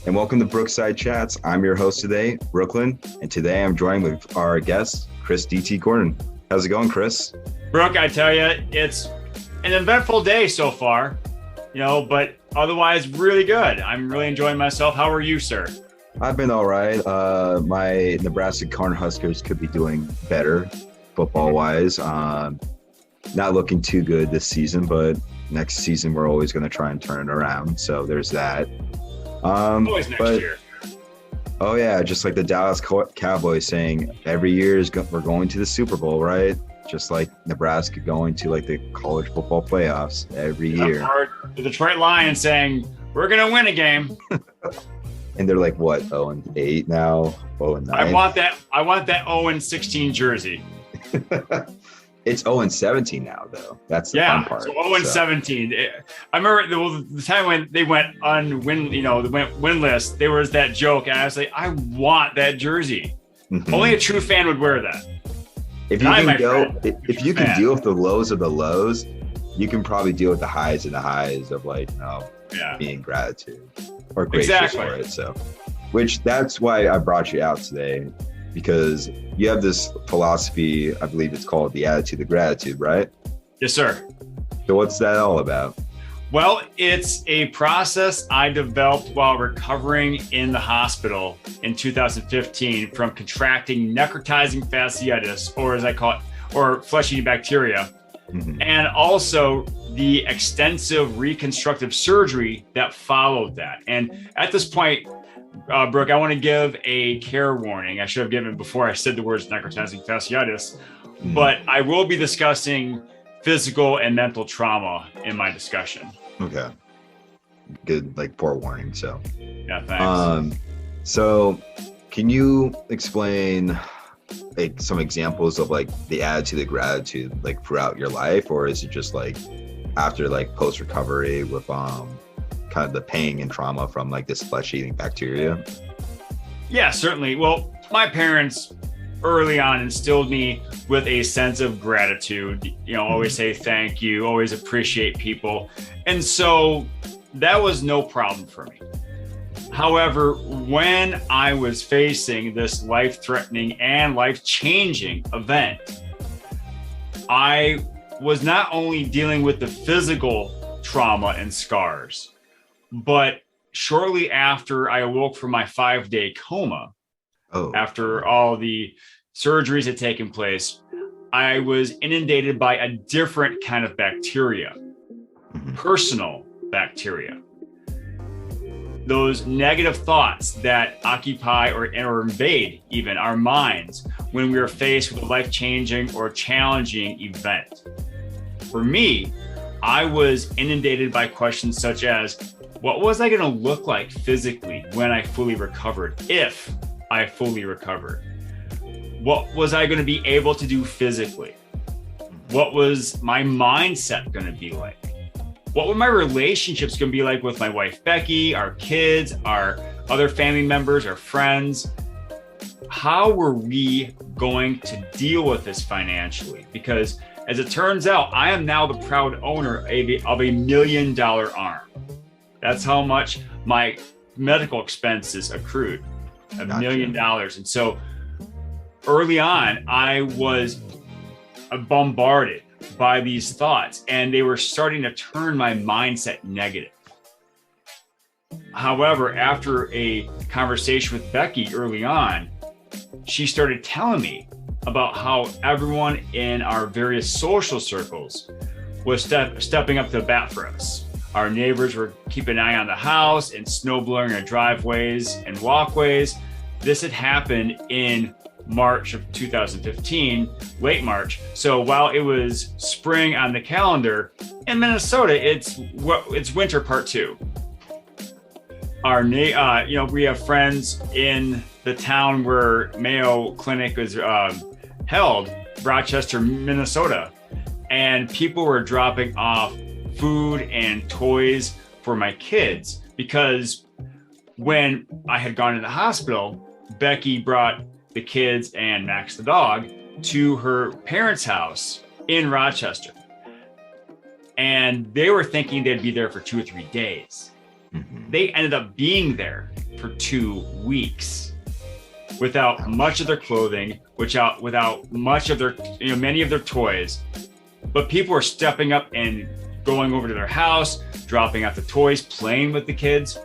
And welcome to Brookside Chats. I'm your host today, Brooklyn, and today I'm joined with our guest, Chris D.T. Gordon. How's it going, Chris? Brooke, I tell you, it's an eventful day so far, but otherwise really good. I'm really enjoying myself. How are you, sir? I've been all right. My Nebraska Cornhuskers could be doing better football-wise. Not looking too good this season, but next season we're always going to try and turn it around. So there's that. Always next year. Oh yeah, just like the Dallas Cowboys saying every year we're going to the Super Bowl, right? Just like Nebraska going to like the college football playoffs every year. Or the Detroit Lions saying we're gonna win a game. And they're like what, 0-8 now, 0-9. I want that 0-16 jersey. It's 0-17 now, though. That's the fun part. So 0-17. I remember the time when they went winless. There was that joke, and I was like, I want that jersey. Mm-hmm. Only a true fan would wear that. If you can deal with the lows of the lows, you can probably deal with the highs of being gratitude or gracious for it. So, that's why I brought you out today. Because you have this philosophy, I believe it's called the attitude of gratitude, right? Yes, sir. So what's that all about? Well, it's a process I developed while recovering in the hospital in 2015 from contracting necrotizing fasciitis, or as I call it, or flesh-eating bacteria, and also the extensive reconstructive surgery that followed that. And at this point, Brooke, I want to give a care warning. I should have given before I said the words necrotizing fasciitis, but I will be discussing physical and mental trauma in my discussion. Okay. Good, forewarning. So, yeah, thanks. So can you explain some examples of the attitude of gratitude throughout your life, or is it just after post recovery with kind of the pain and trauma from this flesh-eating bacteria? Yeah, certainly. Well, my parents early on instilled me with a sense of gratitude, always say thank you, always appreciate people. And so that was no problem for me. However, when I was facing this life-threatening and life-changing event, I was not only dealing with the physical trauma and scars, but shortly after I awoke from my 5-day coma, after all the surgeries had taken place, I was inundated by a different kind of bacteria, personal bacteria. Those negative thoughts that occupy or invade even our minds when we are faced with a life-changing or challenging event. For me, I was inundated by questions such as, what was I going to look like physically when I fully recovered, if I fully recovered? What was I going to be able to do physically? What was my mindset going to be like? What were my relationships going to be like with my wife, Becky, our kids, our other family members, our friends? How were we going to deal with this financially? Because as it turns out, I am now the proud owner of a $1 million arm. That's how much my medical expenses accrued, $1 million. And so early on, I was bombarded by these thoughts, and they were starting to turn my mindset negative. However, after a conversation with Becky early on, she started telling me about how everyone in our various social circles was stepping up to the bat for us. Our neighbors were keeping an eye on the house and snow blowing our driveways and walkways. This had happened in March of 2015, late March. So while it was spring on the calendar, in Minnesota, it's winter part 2. We have friends in the town where Mayo Clinic was held, Rochester, Minnesota, and people were dropping off food and toys for my kids because when I had gone to the hospital, Becky brought the kids and Max the dog to her parents' house in Rochester. And they were thinking they'd be there for 2 or 3 days. Mm-hmm. They ended up being there for 2 weeks without much of their clothing, without much of their, many of their toys. But people were stepping up and going over to their house, dropping out the toys, playing with the kids.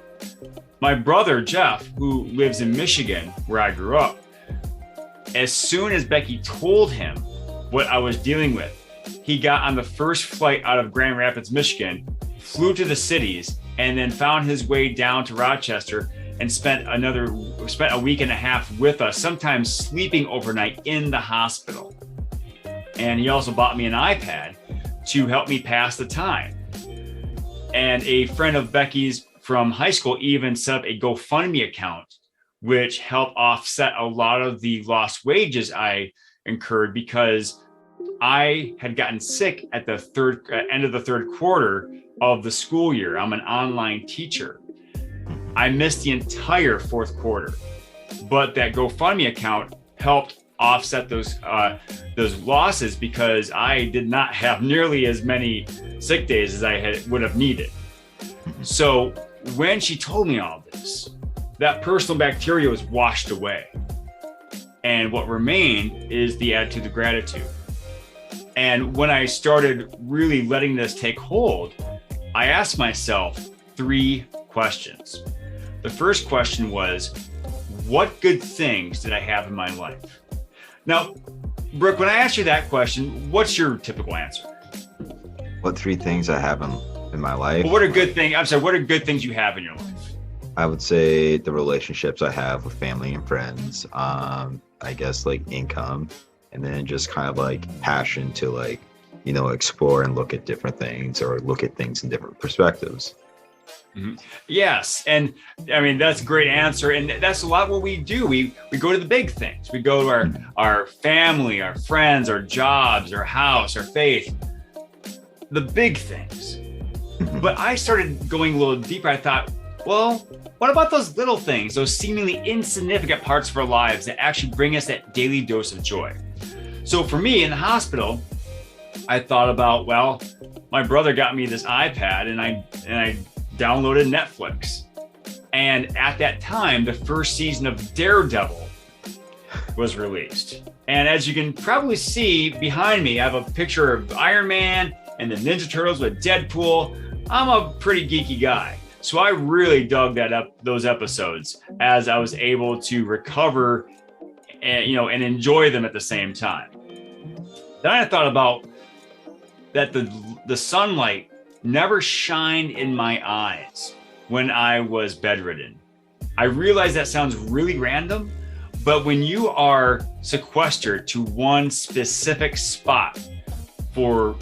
My brother, Jeff, who lives in Michigan, where I grew up, as soon as Becky told him what I was dealing with, he got on the first flight out of Grand Rapids, Michigan, flew to the cities, and then found his way down to Rochester and spent a week and a half with us, sometimes sleeping overnight in the hospital. And he also bought me an iPad to help me pass the time. And a friend of Becky's from high school even set up a GoFundMe account, which helped offset a lot of the lost wages I incurred because I had gotten sick at the end of the third quarter of the school year. I'm an online teacher. I missed the entire fourth quarter, but that GoFundMe account helped offset those losses because I did not have nearly as many sick days as I would have needed. So when she told me all this, that personal bacteria was washed away. And what remained is the attitude of gratitude. And when I started really letting this take hold, I asked myself 3 questions. The first question was, what good things did I have in my life? Now, Brooke, when I asked you that question, what's your typical answer? What 3 things I have in my life? Well, what are good things you have in your life? I would say the relationships I have with family and friends, I guess like income, and then just kind of like passion to like, explore and look at different things or look at things in different perspectives. Mm-hmm. Yes. And I mean, that's a great answer. And that's a lot what we do. We go to the big things. We go to our family, our friends, our jobs, our house, our faith, the big things. Mm-hmm. But I started going a little deeper. I thought, well, what about those little things, those seemingly insignificant parts of our lives that actually bring us that daily dose of joy? So for me in the hospital, I thought about, well, my brother got me this iPad and I downloaded Netflix. And at that time, the first season of Daredevil was released. And as you can probably see behind me, I have a picture of Iron Man and the Ninja Turtles with Deadpool. I'm a pretty geeky guy. So I really dug those episodes as I was able to recover and enjoy them at the same time. Then I thought about that the sunlight never shined in my eyes when I was bedridden. I realize that sounds really random, but when you are sequestered to one specific spot for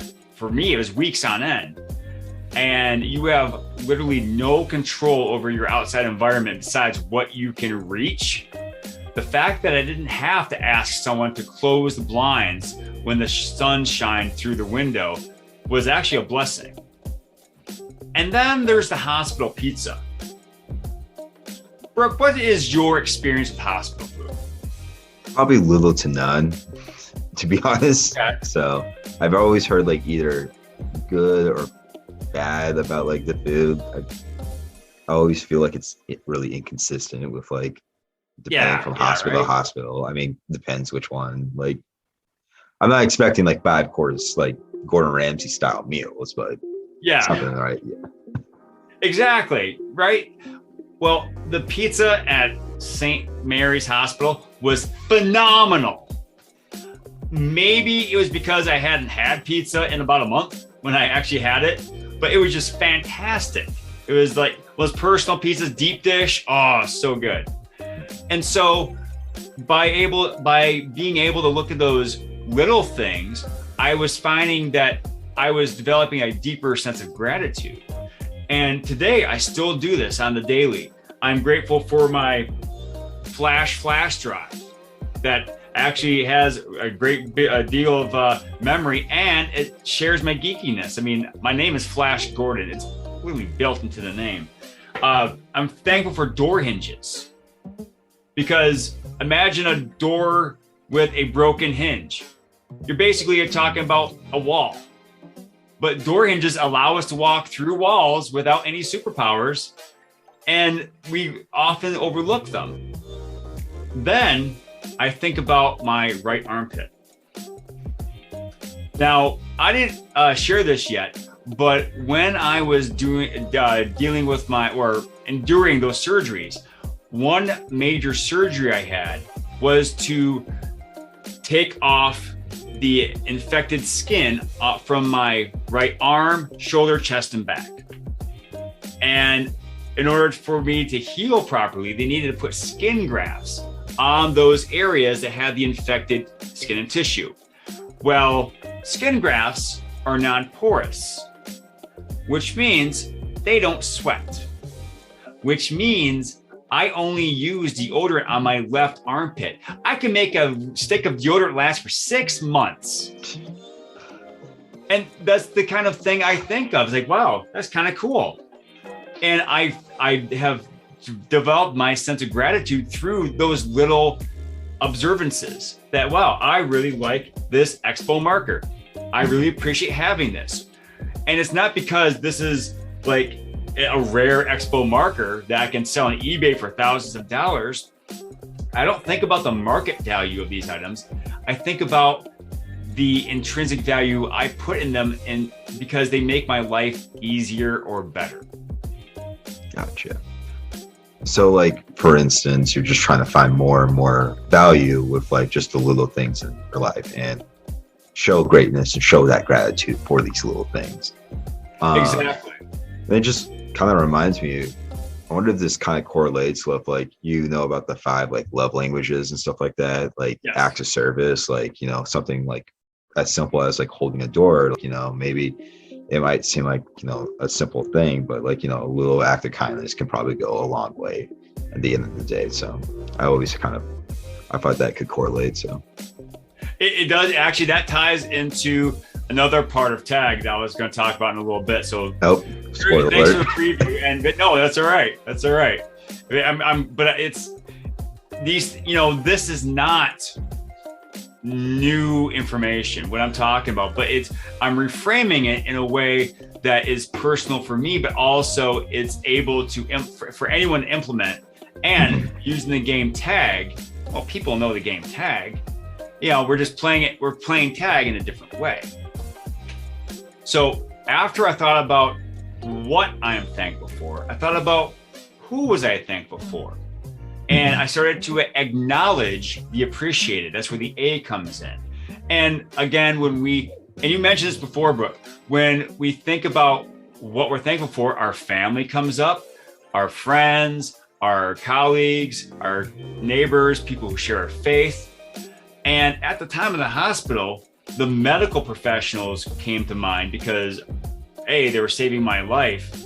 me, it was weeks on end, and you have literally no control over your outside environment besides what you can reach. The fact that I didn't have to ask someone to close the blinds when the sun shined through the window was actually a blessing. And then there's the hospital pizza. Brooke, what is your experience with hospital food? Probably little to none, to be honest. Okay. So I've always heard like either good or bad about like the food. I always feel like it's really inconsistent with like depending from hospital to hospital. I mean, depends which one. Like, I'm not expecting like 5 course like Gordon Ramsay style meals, but something right. Yeah. Exactly. Right. Well, the pizza at St. Mary's Hospital was phenomenal. Maybe it was because I hadn't had pizza in about a month when I actually had it, but it was just fantastic. It was like those personal pizzas, deep dish. Oh, so good. And so by being able to look at those little things, I was finding that I was developing a deeper sense of gratitude. And today I still do this on the daily. I'm grateful for my flash drive that actually has a great deal of memory, and it shares my geekiness. I mean, my name is Flash Gordon. It's really built into the name. I'm thankful for door hinges, because imagine a door with a broken hinge. You're basically talking about a wall. But door hinges allow us to walk through walls without any superpowers, and we often overlook them. Then I think about my right armpit. Now, I didn't share this yet, but when I was dealing with enduring those surgeries, one major surgery I had was to take off the infected skin from my right arm, shoulder, chest, and back. And in order for me to heal properly, they needed to put skin grafts on those areas that had the infected skin and tissue. Well, skin grafts are non-porous, which means they don't sweat, which means I only use deodorant on my left armpit. I can make a stick of deodorant last for 6 months. And that's the kind of thing I think of. It's like, wow, that's kind of cool. And I have developed my sense of gratitude through those little observances that, wow, I really like this Expo marker. I really appreciate having this. And it's not because this is like a rare Expo marker that I can sell on eBay for thousands of dollars. I don't think about the market value of these items. I think about the intrinsic value I put in them, and because they make my life easier or better. Gotcha. So like, for instance, you're just trying to find more and more value with like just the little things in your life and show greatness and show that gratitude for these little things. Exactly. And it just kind of reminds me, I wonder if this kind of correlates with like, about the 5 like love languages and stuff like that, like yes. Acts of service, like, something like as simple as like holding a door, maybe it might seem like, a simple thing, but like, a little act of kindness can probably go a long way at the end of the day. So I thought that could correlate. So it does actually. That ties into another part of T.A.G that I was going to talk about in a little bit. So spoiler thanks alert. for the preview. But no, that's all right. That's all right. But it's these, this is not new information, what I'm talking about, but I'm reframing it in a way that is personal for me, but also it's able to, for anyone to implement. And using the game T.A.G, well, people know the game T.A.G, we're just playing it. We're playing T.A.G in a different way. So after I thought about what I am thankful for, I thought about who was I thankful for? And I started to acknowledge the appreciated. That's where the A comes in. And again, and you mentioned this before, Brooke, when we think about what we're thankful for, our family comes up, our friends, our colleagues, our neighbors, people who share our faith. And at the time of the hospital, the medical professionals came to mind because, A, they were saving my life,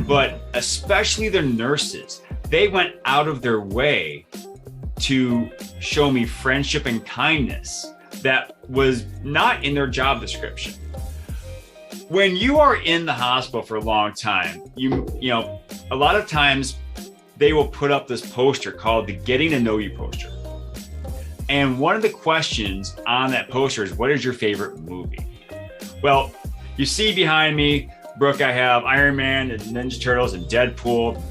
but especially the nurses. They went out of their way to show me friendship and kindness that was not in their job description. When you are in the hospital for a long time, a lot of times they will put up this poster called the Getting to Know You poster. And one of the questions on that poster is, what is your favorite movie? Well, you see behind me, Brooke, I have Iron Man and Ninja Turtles and Deadpool.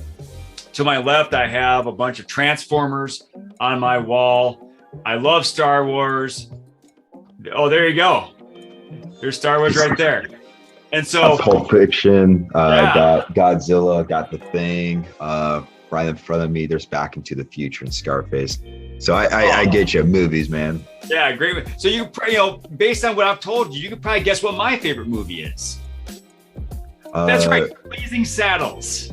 To my left, I have a bunch of Transformers on my wall. I love Star Wars. Oh, there you go. There's Star Wars right there. And so Pulp Fiction, got Godzilla, got The Thing. Right in front of me, there's Back into the Future and Scarface. So I get you, movies, man. Yeah, great. So you based on what I've told you, you could probably guess what my favorite movie is. That's right, Blazing Saddles.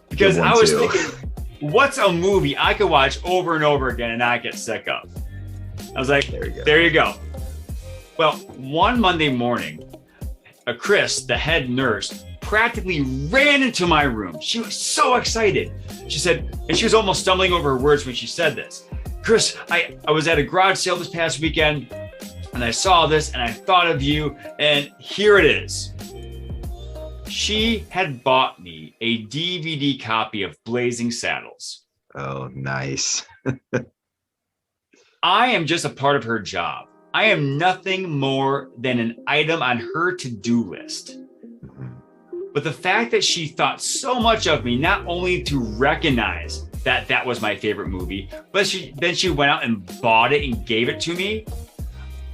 Because I was thinking, what's a movie I could watch over and over again and not get sick of? I was like, there you go. Well, one Monday morning, Chris, the head nurse, practically ran into my room. She was so excited. She said, and she was almost stumbling over her words when she said this. Chris, I was at a garage sale this past weekend and I saw this and I thought of you, and here it is. She had bought me a DVD copy of Blazing Saddles. Oh, nice. I am just a part of her job. I am nothing more than an item on her to-do list. Mm-hmm. But the fact that she thought so much of me, not only to recognize that that was my favorite movie, but then she went out and bought it and gave it to me.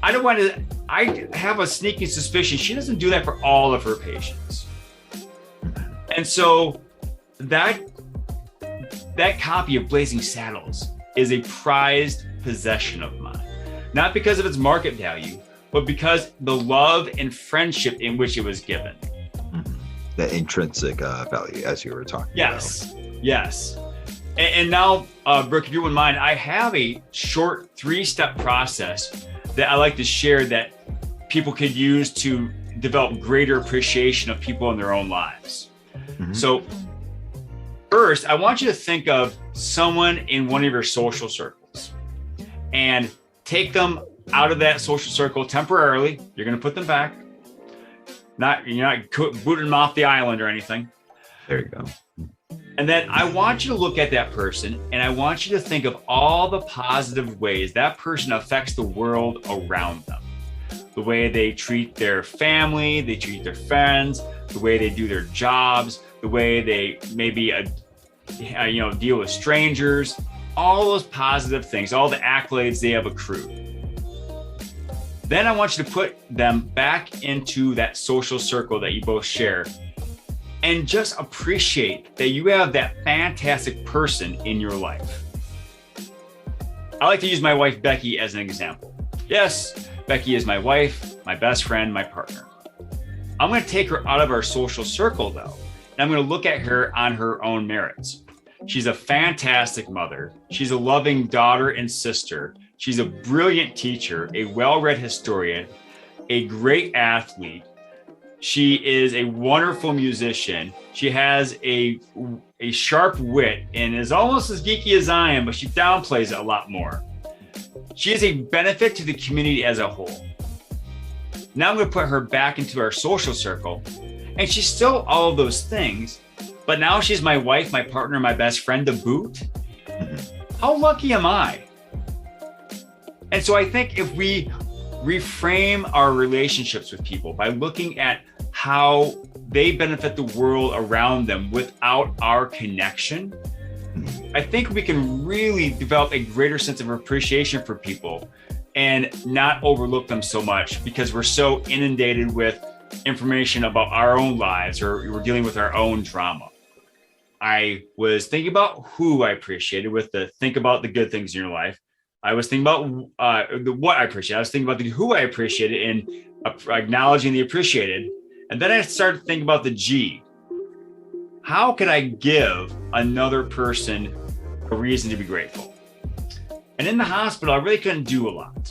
I have a sneaking suspicion she doesn't do that for all of her patients. And so that copy of Blazing Saddles is a prized possession of mine, not because of its market value, but because the love and friendship in which it was given. The intrinsic value, as you were talking about. Yes. And now, Brooke, if you wouldn't mind, I have a short 3-step process that I like to share that people could use to develop greater appreciation of people in their own lives. Mm-hmm. So first, I want you to think of someone in one of your social circles and take them out of that social circle temporarily. You're going to put them back. You're not booting them off the island or anything. There you go. And then I want you to look at that person and I want you to think of all the positive ways that person affects the world around them. The way they treat their family, they treat their friends, the way they do their jobs, the way they maybe deal with strangers, all those positive things, all the accolades they have accrued. Then I want you to put them back into that social circle that you both share and just appreciate that you have that fantastic person in your life. I like to use my wife, Becky, as an example. Yes, Becky is my wife, my best friend, my partner. I'm going to take her out of our social circle, though, and I'm going to look at her on her own merits. She's a fantastic mother. She's a loving daughter and sister. She's a brilliant teacher, a well-read historian, a great athlete. She is a wonderful musician. She has a sharp wit and is almost as geeky as I am, but she downplays it a lot more. She is a benefit to the community as a whole. Now I'm going to put her back into our social circle, and she's still all of those things, but now she's my wife, my partner, my best friend to boot. How lucky am I? And so I think if we reframe our relationships with people by looking at how they benefit the world around them without our connection, I think we can really develop a greater sense of appreciation for people and not overlook them so much because we're so inundated with information about our own lives or we're dealing with our own drama. I was thinking about who I appreciated with the think about the good things in your life. I was thinking about what I appreciate. I was thinking about who I appreciated and acknowledging the appreciated. And then I started thinking about the G. How can I give another person a reason to be grateful? And in the hospital, I really couldn't do a lot.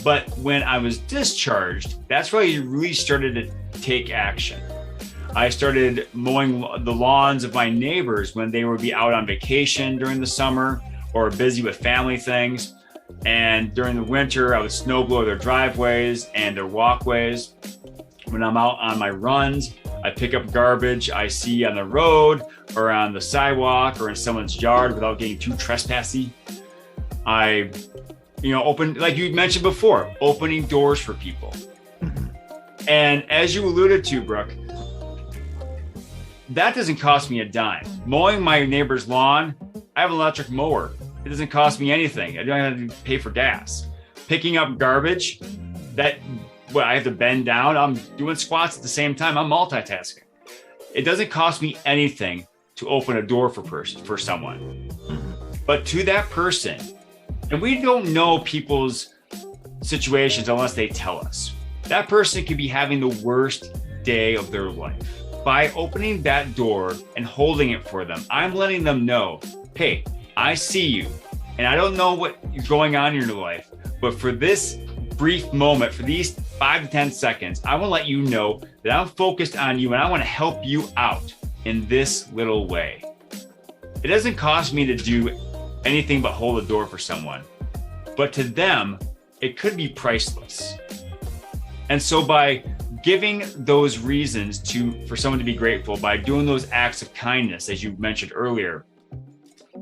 But when I was discharged, that's where I really started to take action. I started mowing the lawns of my neighbors when they would be out on vacation during the summer or busy with family things. And during the winter, I would snow blow their driveways and their walkways. When I'm out on my runs, I pick up garbage I see on the road or on the sidewalk or in someone's yard without getting too trespassy. I, open, like you mentioned before, opening doors for people. And as you alluded to, Brooke, that doesn't cost me a dime. Mowing my neighbor's lawn, I have an electric mower. It doesn't cost me anything. I don't have to pay for gas. Picking up garbage, I have to bend down. I'm doing squats at the same time. I'm multitasking. It doesn't cost me anything to open a door for someone. But to that person, and we don't know people's situations unless they tell us. That person could be having the worst day of their life. By opening that door and holding it for them, I'm letting them know, hey, I see you. And I don't know what is going on in your life, but for this brief moment, for these 5 to 10 seconds, I want to let you know that I'm focused on you and I want to help you out in this little way. It doesn't cost me to do anything but hold a door for someone, but to them, it could be priceless. And so by giving those reasons for someone to be grateful, by doing those acts of kindness, as you mentioned earlier,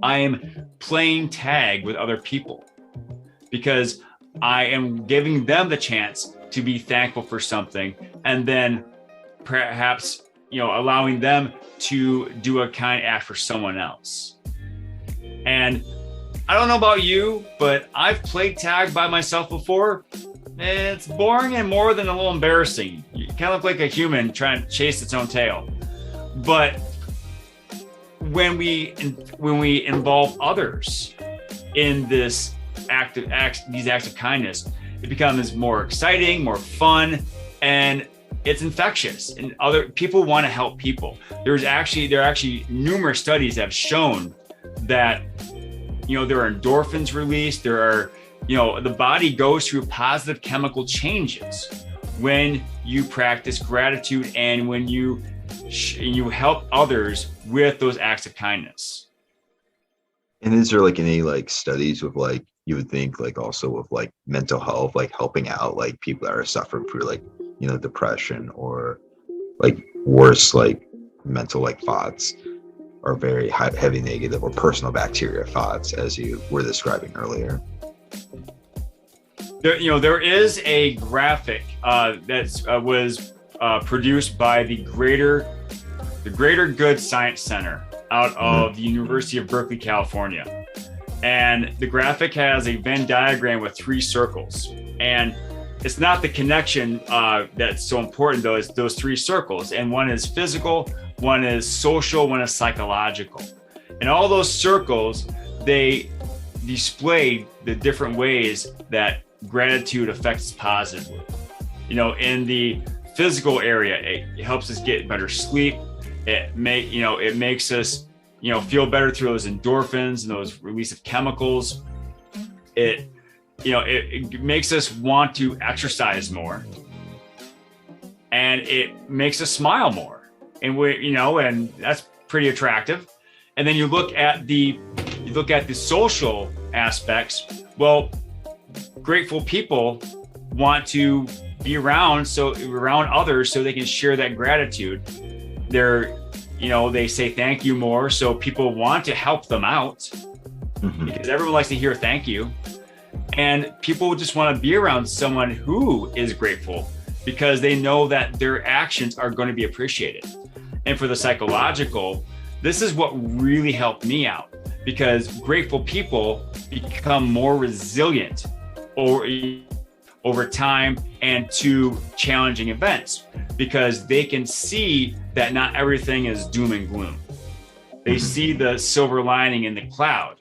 I am playing tag with other people because I am giving them the chance to be thankful for something, and then perhaps, allowing them to do a kind act for someone else. And I don't know about you, but I've played tag by myself before. It's boring and more than a little embarrassing. You kind of look like a human trying to chase its own tail. But when we involve others in these acts of kindness, it becomes more exciting, more fun, and it's infectious. And other people want to help people. There are actually numerous studies that have shown that there are endorphins released. There are the body goes through positive chemical changes when you practice gratitude and when you help others with those acts of kindness. And is there like any like studies with like, you would think like also with like mental health, like helping out like people that are suffering through like, depression or like worse, like mental like thoughts or very heavy negative or personal bacteria thoughts, as you were describing earlier? There is a graphic that was produced by the Greater Good Science Center out of the University of Berkeley, California. And the graphic has a Venn diagram with 3 circles. And it's not the connection that's so important, though. It's those 3 circles. And one is physical, one is social, one is psychological. And all those circles, they display the different ways that gratitude affects us positively. In the physical area, it helps us get better sleep. It makes us feel better through those endorphins and those release of chemicals. It makes us want to exercise more, and it makes us smile more, and and that's pretty attractive. And then you look at the social aspects. Well, grateful people want to be around others so they can share that gratitude. They say thank you more, so people want to help them out because everyone likes to hear thank you. And people just want to be around someone who is grateful because they know that their actions are going to be appreciated. And for the psychological, this is what really helped me out, because grateful people become more resilient over time and to challenging events, because they can see that not everything is doom and gloom. They see the silver lining in the cloud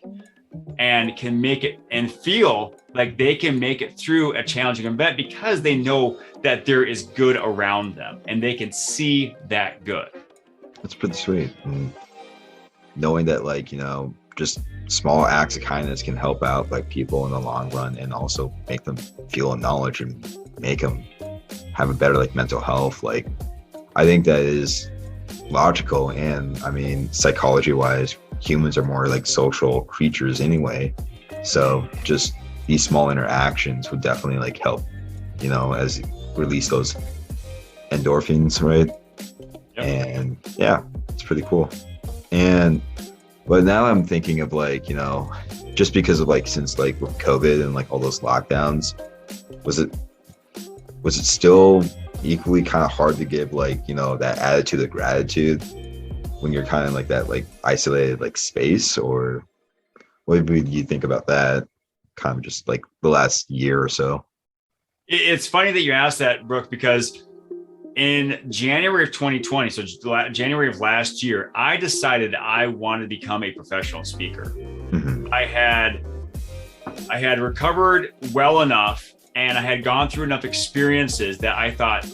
and can make it and feel like they can make it through a challenging event because they know that there is good around them and they can see that good. That's pretty sweet. And knowing that, like, just small acts of kindness can help out like people in the long run and also make them feel knowledge and make them have a better like mental health. Like, I think that is logical. And I mean, psychology wise, humans are more like social creatures anyway. So just these small interactions would definitely like help, as release those endorphins, right? Yep. And yeah, it's pretty cool. But now I'm thinking of like, just because of like, since like with COVID and like all those lockdowns, was it still equally kind of hard to give like, that attitude of gratitude when you're kind of like that, like isolated like space? Or what do you think about that kind of just like the last year or so? It's funny that you asked that, Brooke, because in January of 2020, so January of last year, I decided I wanted to become a professional speaker. Mm-hmm. I had recovered well enough, and I had gone through enough experiences that I thought,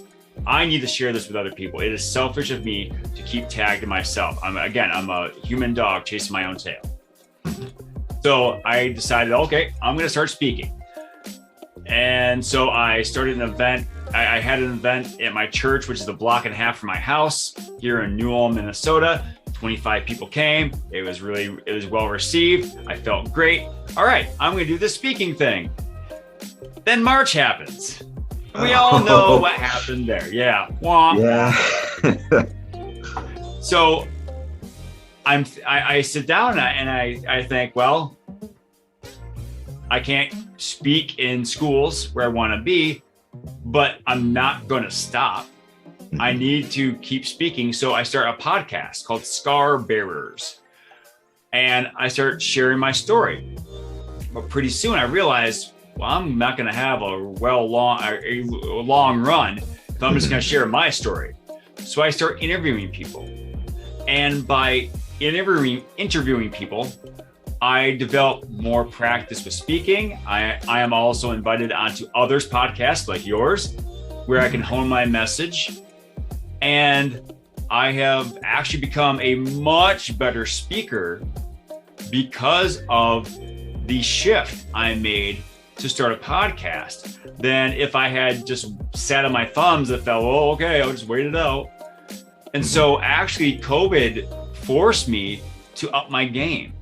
I need to share this with other people. It is selfish of me to keep TAG to myself. I'm a human dog chasing my own tail. So I decided, okay, I'm going to start speaking. And so I started an event. I had an event at my church, which is a block and a half from my house here in Newell, Minnesota. 25 people came. It was well received. I felt great. All right, I'm going to do this speaking thing. Then March happens. We all know what happened there. Yeah. Womp. Yeah. So I sit down and I think, well, I can't speak in schools where I want to be, but I'm not going to stop. I need to keep speaking. So I start a podcast called Scar Bearers, and I start sharing my story. But pretty soon I realized, well, I'm not going to have a long run if I'm just going to share my story. So I start interviewing people. And by interviewing people, I develop more practice with speaking. I am also invited onto others' podcasts like yours, where I can hone my message. And I have actually become a much better speaker because of the shift I made to start a podcast than if I had just sat on my thumbs and felt, oh, okay, I'll just wait it out. And so actually COVID forced me to up my game.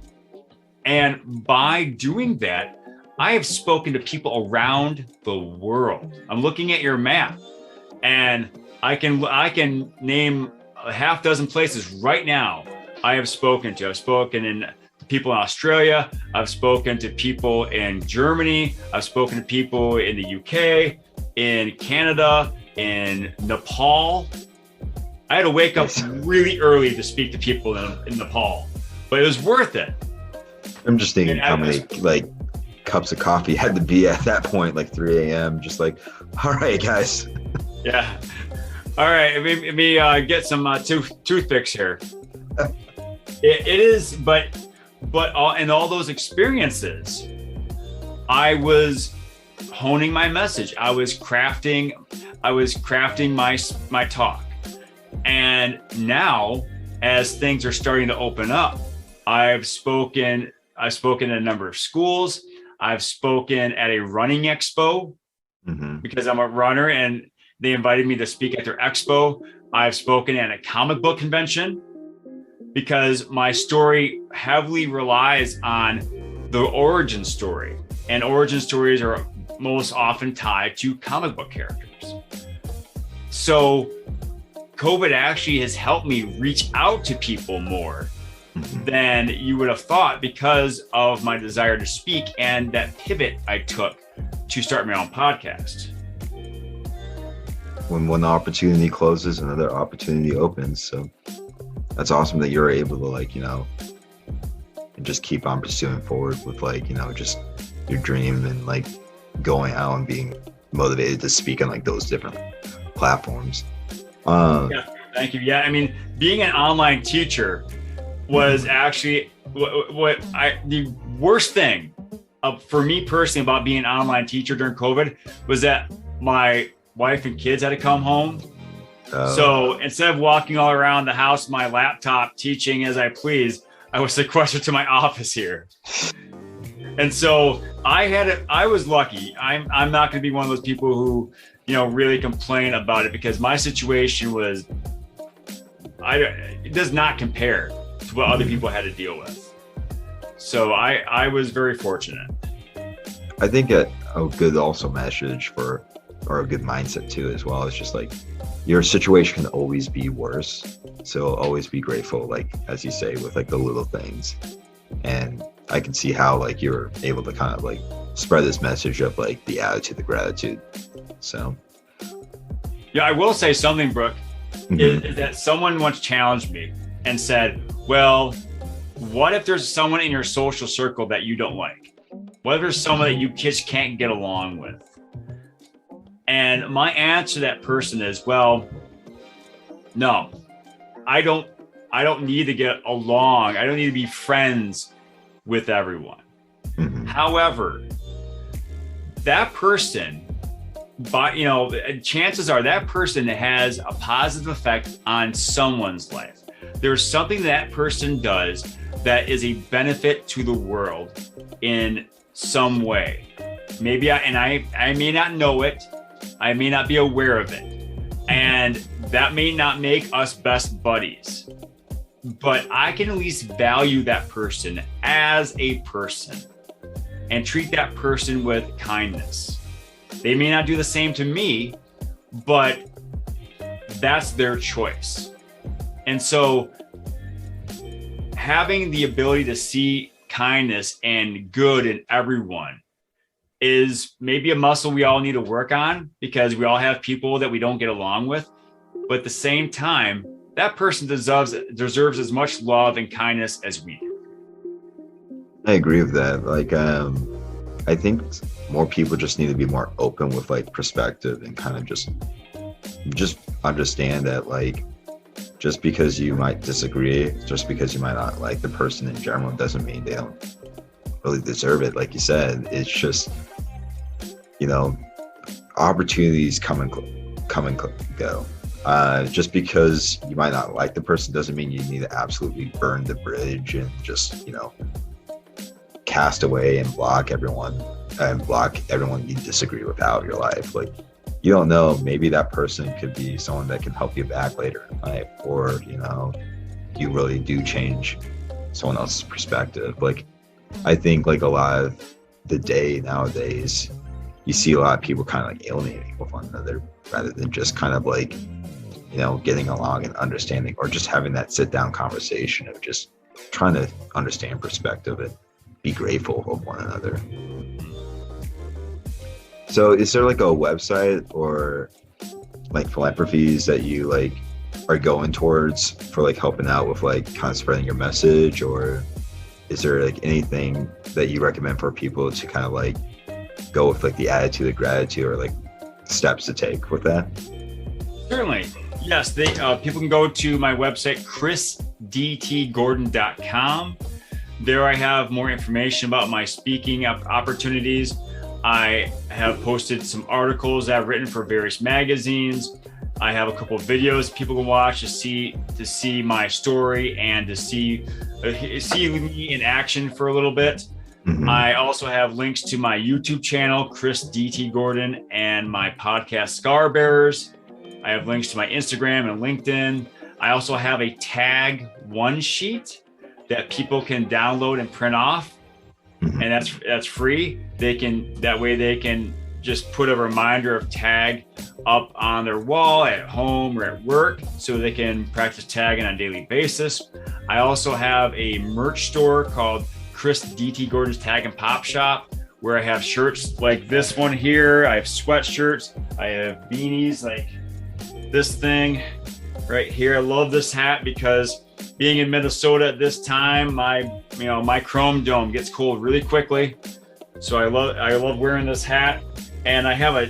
And by doing that, I have spoken to people around the world. I'm looking at your map, and I can name a half dozen places right now I have spoken to. I've spoken to people in Australia. I've spoken to people in Germany. I've spoken to people in the UK, in Canada, in Nepal. I had to wake up really early to speak to people in Nepal, but it was worth it. I'm just thinking how many cups of coffee had to be at that point, like 3 a.m. Just like, all right, guys. Yeah. All right. Let me get some toothpicks here. It is, but in all those experiences, I was honing my message. I was crafting my talk. And now, as things are starting to open up, I've spoken at a number of schools. I've spoken at a running expo because I'm a runner and they invited me to speak at their expo. I've spoken at a comic book convention because my story heavily relies on the origin story, and origin stories are most often tied to comic book characters. So COVID actually has helped me reach out to people more than you would have thought because of my desire to speak and that pivot I took to start my own podcast. When one opportunity closes, another opportunity opens. So that's awesome that you're able to and just keep on pursuing forward with just your dream and going out and being motivated to speak on those different platforms. Yeah, thank you. Yeah, I mean, being an online teacher was actually the worst thing for me personally about being an online teacher during COVID was that my wife and kids had to come home. So instead of walking all around the house, my laptop teaching as I please, I was sequestered to my office here. And so I was lucky. I'm not going to be one of those people who, really complain about it because my situation it does not compare to what other people had to deal with. So I was very fortunate. I think a good also message or a good mindset too as well is just your situation can always be worse. So always be grateful, as you say, with the little things. And I can see how you're able to kind of spread this message of the attitude, the gratitude. So yeah, I will say something, Brooke, is that someone once challenged me and said, well, what if there's someone in your social circle that you don't like? What if there's someone that you just can't get along with? And my answer to that person is, well, no, I don't need to get along. I don't need to be friends with everyone. However, that person, chances are that person has a positive effect on someone's life. There's something that person does that is a benefit to the world in some way. Maybe I may not know it. I may not be aware of it. And that may not make us best buddies. But I can at least value that person as a person and treat that person with kindness. They may not do the same to me, but that's their choice. And so having the ability to see kindness and good in everyone is maybe a muscle we all need to work on, because we all have people that we don't get along with. But at the same time, that person deserves as much love and kindness as we do. I agree with that. Like, I think more people just need to be more open with like perspective and kind of just understand that, like, just because you might disagree, just because you might not like the person in general, doesn't mean they don't really deserve it. Like you said, it's just, you know, opportunities come and go. Just because you might not like the person doesn't mean you need to absolutely burn the bridge and just, you know, cast away and block everyone you disagree with out of your life. Like, you don't know, maybe that person could be someone that can help you back later in life, or, you know, you really do change someone else's perspective. Like, I think like a lot of the day nowadays, you see a lot of people kind of like alienating with one another rather than just kind of like, you know, getting along and understanding, or just having that sit down conversation of just trying to understand perspective and be grateful of one another. So is there like a website or like philanthropies that you like are going towards for like helping out with like kind of spreading your message, or is there like anything that you recommend for people to kind of like go with like the attitude of gratitude, or like steps to take with that? Certainly. Yes, people can go to my website, chrisdtgordon.com. There I have more information about my speaking opportunities. I have posted some articles that I've written for various magazines. I have a couple of videos people can watch to see my story and to see me in action for a little bit. Mm-hmm. I also have links to my YouTube channel, Chris D.T. Gordon, and my podcast, Scar Bearers. I have links to my Instagram and LinkedIn. I also have a tag one sheet that people can download and print off, and that's free. They can just put a reminder of tag up on their wall at home or at work, so they can practice tagging on a daily basis. I also have a merch store called Chris D.T. Gordon's Tag and Pop Shop, where I have shirts like this one here. I have sweatshirts. I have beanies like this thing right here. I love this hat because being in Minnesota at this time, my chrome dome gets cold really quickly. So I love wearing this hat, and I have a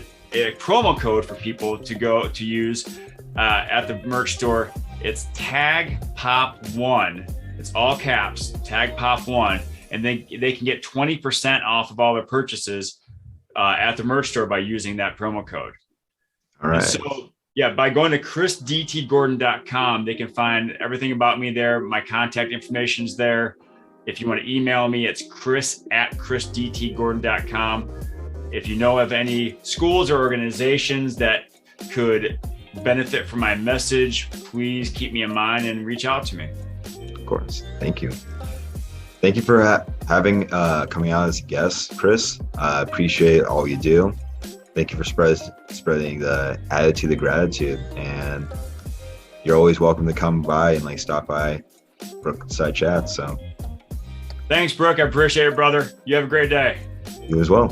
promo code for people to use at the merch store. It's Tag Pop 1. It's all caps, Tag Pop 1, and they can get 20% off of all their purchases at the merch store by using that promo code. All right. And so yeah, by going to chrisdtgordon.com, they can find everything about me there. My contact information is there. If you want to email me, it's chris@chrisdtgordon.com. If you know of any schools or organizations that could benefit from my message, please keep me in mind and reach out to me. Of course. Thank you. Thank you for coming out as a guest, Chris. I appreciate all you do. Thank you for spreading the attitude of gratitude, and you're always welcome to come by and like stop by Brookside Chat. So thanks, Brooke. I appreciate it, brother. You have a great day. You as well.